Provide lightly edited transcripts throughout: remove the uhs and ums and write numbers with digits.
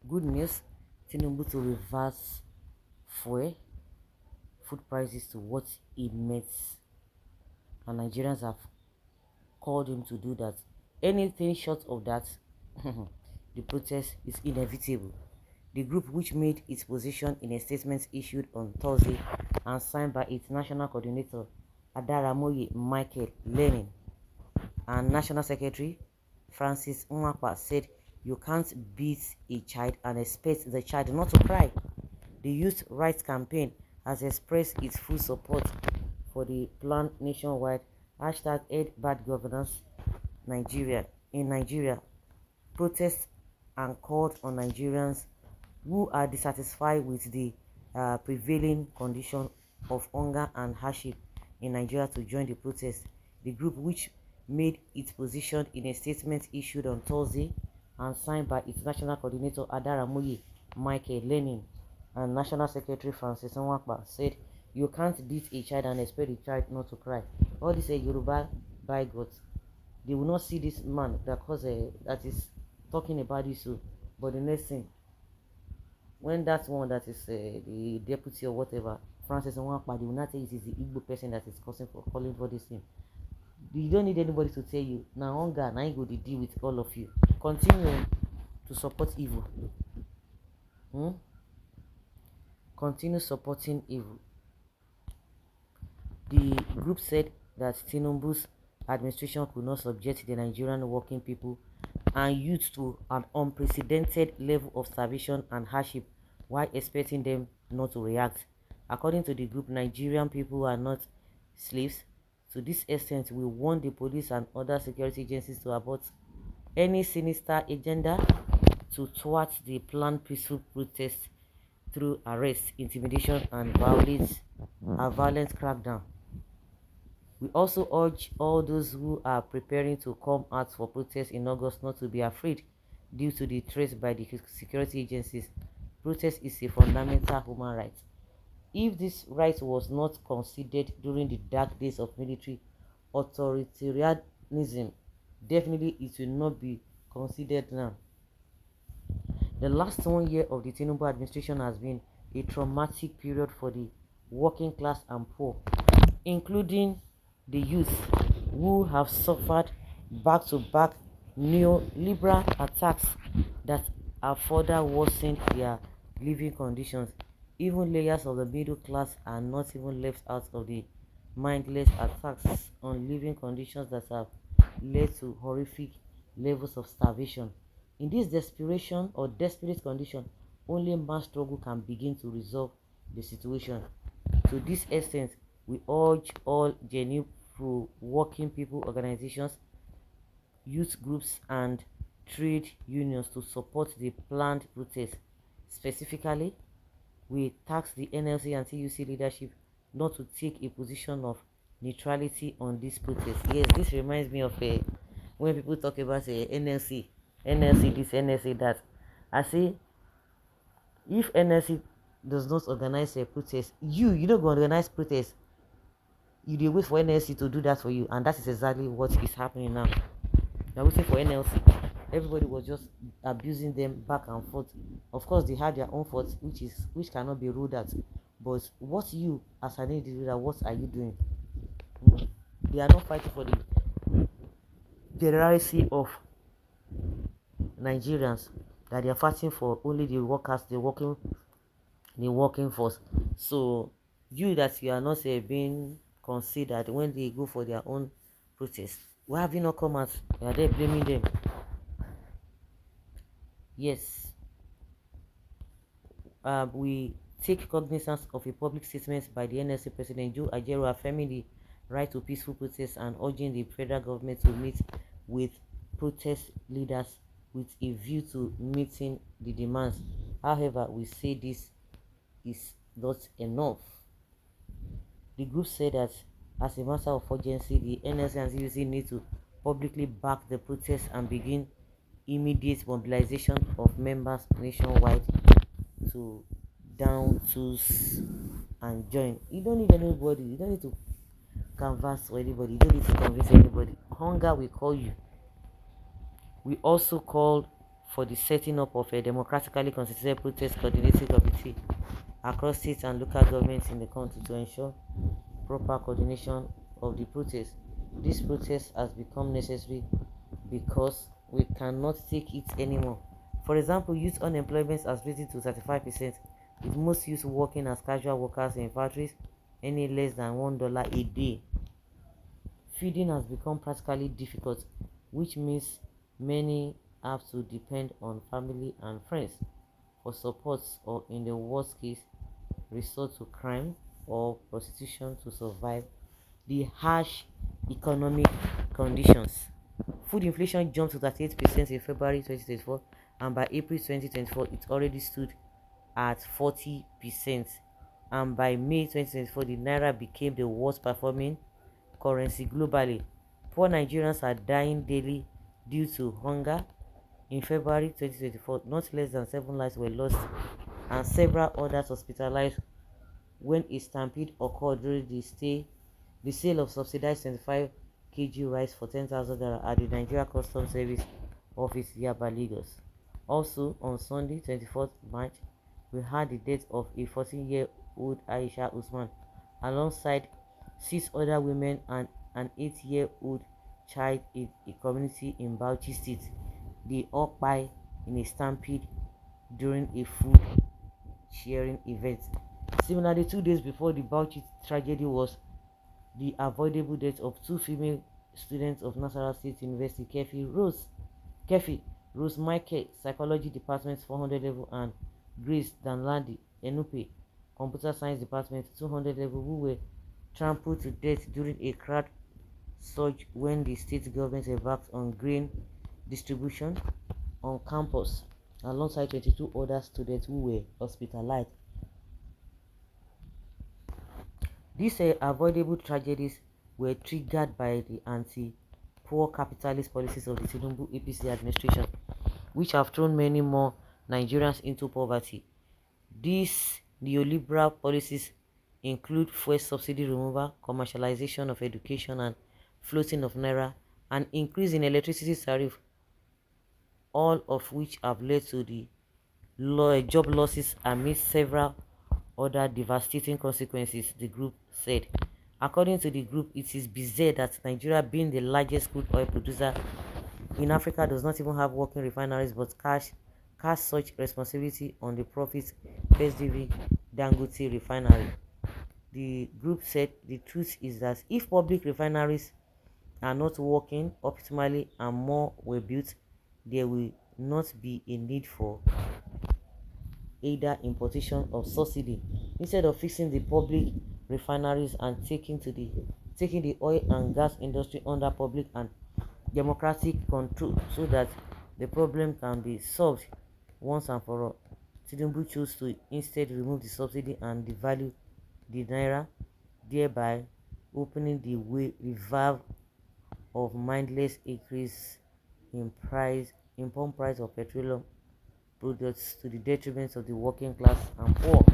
Good news, Tinubu to reverse fuel food prices to what it meant, and Nigerians have called him to do that. Anything short of that, the protest is inevitable. The group, which made its position in a statement issued on Thursday and signed by its national coordinator Adaramoye Michael Lenin and National Secretary Francis Nwapa, said, "You can't beat a child and expect the child not to cry." The Youth Rights Campaign has expressed its full support for the planned nationwide #EndBadGovernance Nigeria in Nigeria protest and called on Nigerians who are dissatisfied with the prevailing condition of hunger and hardship in Nigeria to join the protest. The group, which made its position in a statement issued on Thursday and signed by its national coordinator Adaramoye Michael Lenin and National Secretary Francis Nwapa, said, "You can't beat a child and expect the child not to cry." All this Yoruba bigots, they will not see this man that is talking about this, but the next thing, when that one that is the deputy or whatever, Francis Nwapa, they will not say it is the Igbo person that is calling for this thing. You don't need anybody to tell you. Now hunger, now you go to deal with all of you. Continue to support evil. Continue supporting evil. The group said that Tinubu's administration could not subject the Nigerian working people and youth to an unprecedented level of starvation and hardship while expecting them not to react. According to the group, Nigerian people are not slaves. To this extent, we want the police and other security agencies to abort any sinister agenda to thwart the planned peaceful protest through arrest, intimidation, and violent crackdown. We also urge all those who are preparing to come out for protests in August not to be afraid due to the threats by the security agencies. Protest is a fundamental human right. If this right was not considered during the dark days of military authoritarianism, definitely it will not be considered now. The last 1 year of the Tinubu administration has been a traumatic period for the working class and poor, including the youth, who have suffered back-to-back neoliberal attacks that have further worsened their living conditions. Even layers of the middle class are not even left out of the mindless attacks on living conditions that have led to horrific levels of starvation. In this desperate condition, only mass struggle can begin to resolve the situation. To this extent, we urge all genuine pro-working people organizations, youth groups, and trade unions to support the planned protest. Specifically, we task the NLC and TUC leadership not to take a position of neutrality on this protest. Yes, this reminds me of when people talk about NLC this, NLC that. I say, if NLC does not organize a protest, you don't go organize protest. You dey wait for NLC to do that for you, and that is exactly what is happening now. You're waiting for NLC. Everybody was just abusing them back and forth. Of course, they had their own faults, which cannot be ruled out. But what you, as an individual, what are you doing? They are not fighting for the generality of Nigerians, that they are fighting for only the workers, the working force. So you, that you are not being considered when they go for their own protest, why have you not come out? You are there blaming them. Yes, we take cognizance of a public statement by the NLC President Joe Ajaero affirming the right to peaceful protest and urging the federal government to meet with protest leaders with a view to meeting the demands. However, we say this is not enough. The group said that as a matter of urgency, the NLC and CUC need to publicly back the protest and begin immediate mobilization of members nationwide to down tools and join. You don't need anybody. You don't need to canvass for anybody. You don't need to convince anybody. Hunger will call you. We also call for the setting up of a democratically constituted protest coordinating committee across states and local governments in the country to ensure proper coordination of the protest. This protest has become necessary because we cannot take it anymore. For example, youth unemployment has risen to 35%, with most youth working as casual workers in factories any less than $1 a day. Feeding has become practically difficult, which means many have to depend on family and friends for support, or in the worst case, resort to crime or prostitution to survive the harsh economic conditions. Food inflation jumped to 38% in February 2024, and by April 2024, it already stood at 40%. And by May 2024, the naira became the worst performing currency globally. Poor Nigerians are dying daily due to hunger. In February 2024, not less than 7 lives were lost and several others hospitalized when a stampede occurred during the sale of subsidized 25 kg rice for 10,000 naira at the Nigeria Customs Service Office, Yaba, Lagos. Also, on Sunday, 24th March, we had the death of a 14-year-old Aisha Usman, alongside 6 other women and an 8-year-old child in a community in Bauchi State. They all died in a stampede during a food sharing event. Similarly, 2 days before the Bauchi tragedy was the avoidable death of 2 female students of Nasarawa State University, Kefi Rose Michael, Psychology Department 400 level, and Grace Danladi Enupe, Computer Science Department 200 level, who were trampled to death during a crowd surge when the state government embarked on grain distribution on campus, alongside 22 other students who were hospitalized. These avoidable tragedies were triggered by the anti-poor capitalist policies of the Tinubu APC administration, which have thrown many more Nigerians into poverty. These neoliberal policies include fuel subsidy removal, commercialization of education, and floating of naira, and increase in electricity tariff, all of which have led to the job losses amid several other devastating consequences, the group said. According to the group, it is bizarre that Nigeria, being the largest crude oil producer in Africa, does not even have working refineries, but cast such responsibility on the profits PSDV Dangote refinery. The group said the truth is that if public refineries are not working optimally and more were built, there will not be a need for either importation or subsidy. Instead of fixing the public refineries and taking the oil and gas industry under public and democratic control so that the problem can be solved once and for all, Tinubu chose to instead remove the subsidy and devalue the naira, thereby opening the way reserve of mindless increase in pump price of petroleum products to the detriment of the working class and poor.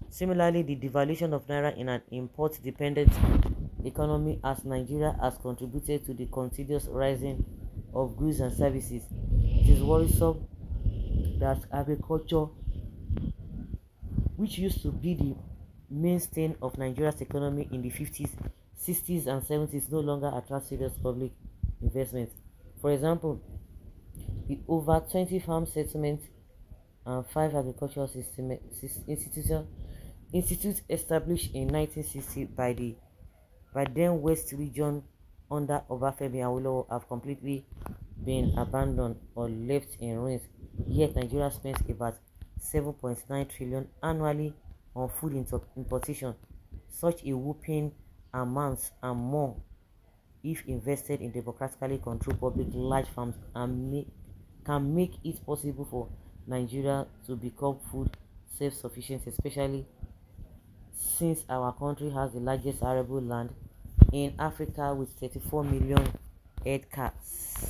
Similarly, the devaluation of naira in an import-dependent economy as Nigeria has contributed to the continuous rising of goods and services. It is worrisome that agriculture, which used to be the mainstay of Nigeria's economy in the 50s, 60s, and 70s, no longer attracts serious public investment. For example, the over 20 farm settlements and 5 agricultural institutes established in 1960 by then West Region under Obafemi Awolowo have completely been abandoned or left in ruins. Yet Nigeria spends about 7.9 trillion annually on food importation, such a whopping amount and more if invested in democratically controlled public large farms can make it possible for Nigeria to become food self-sufficient, especially since our country has the largest arable land in Africa with 34 million hectares.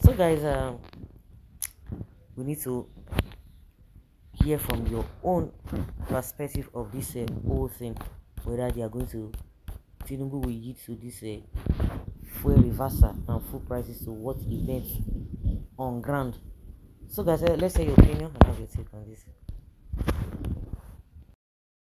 So guys, we need to hear from your own perspective of this whole thing, whether they are going to Tinubu will yield to this fuel reversal and food prices to what it meant on ground. So guys, let's say your opinion and have your take on this.